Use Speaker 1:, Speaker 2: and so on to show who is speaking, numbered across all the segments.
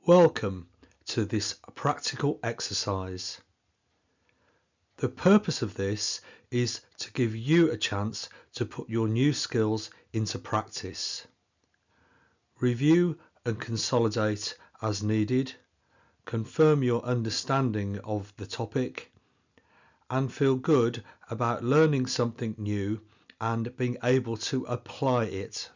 Speaker 1: Welcome to this practical exercise. The purpose of this is to give you a chance to put your new skills into practice. Review and consolidate as needed, confirm your understanding of the topic, and feel good about learning something new and being able to apply it.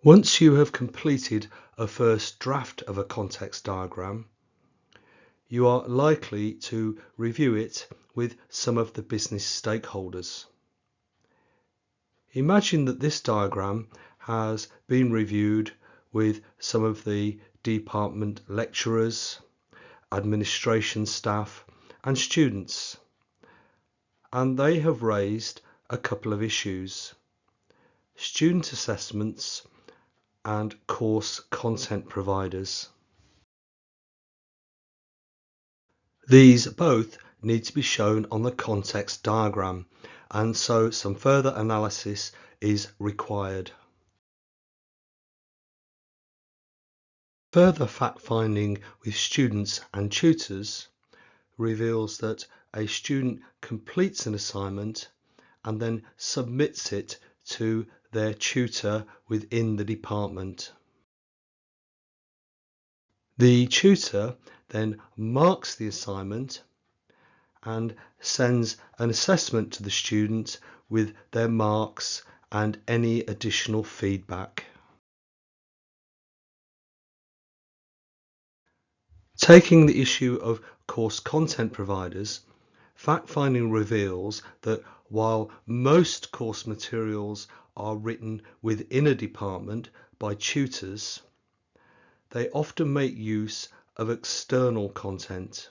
Speaker 1: Once you have completed a first draft of a context diagram, you are likely to review it with some of the business stakeholders. Imagine that this diagram has been reviewed with some of the department lecturers, administration staff, and students, and they have raised a couple of issues: student assessments and course content providers. These both need to be shown on the context diagram, and so some further analysis is required. Further fact-finding with students and tutors reveals that a student completes an assignment and then submits it to their tutor within the department. The tutor then marks the assignment and sends an assessment to the student with their marks and any additional feedback. Taking the issue of course content providers, fact-finding reveals that while most course materials are written within a department by tutors, they often make use of external content.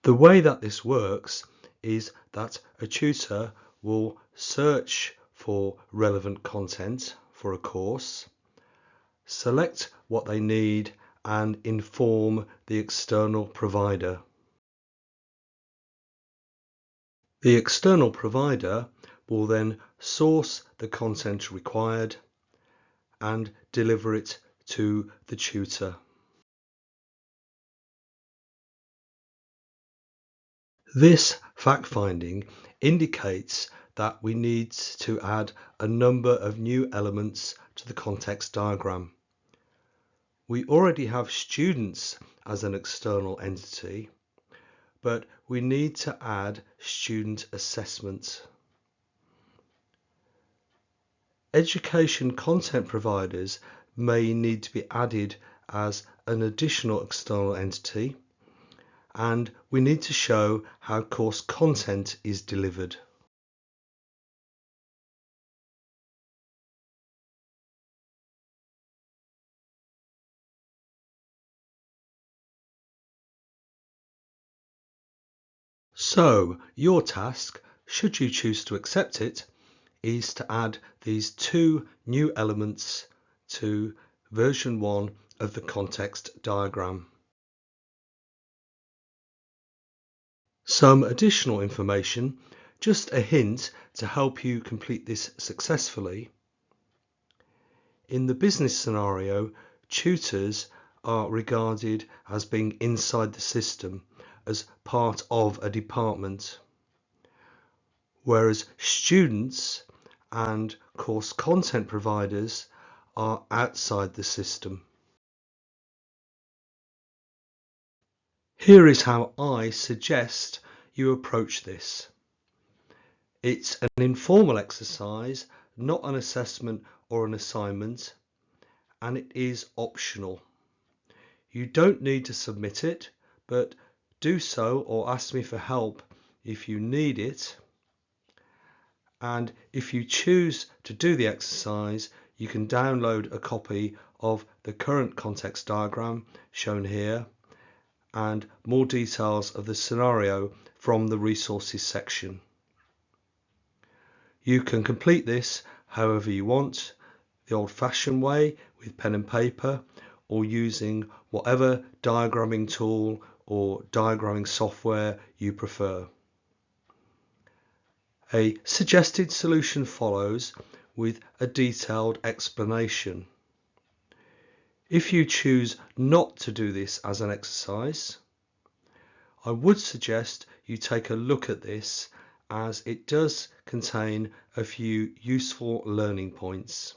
Speaker 1: The way that this works is that a tutor will search for relevant content for a course, select what they need, and inform the external provider. The external provider will then source the content required and deliver it to the tutor. This fact-finding indicates that we need to add a number of new elements to the context diagram. We already have students as an external entity, but we need to add student assessments. Education content providers may need to be added as an additional external entity, and we need to show how course content is delivered. So your task, should you choose to accept it, is to add these two new elements to version 1 of the context diagram. Some additional information, just a hint to help you complete this successfully. In the business scenario, tutors are regarded as being inside the system, as part of a department, whereas students and course content providers are outside the system. Here is how I suggest you approach this. It's an informal exercise, not an assessment or an assignment, and it is optional. You don't need to submit it, but do so or ask me for help if you need it. And if you choose to do the exercise, you can download a copy of the current context diagram shown here and more details of the scenario from the resources section. You can complete this however you want, the old-fashioned way with pen and paper, or using whatever diagramming tool or diagramming software you prefer. A suggested solution follows with a detailed explanation. If you choose not to do this as an exercise, I would suggest you take a look at this, as it does contain a few useful learning points.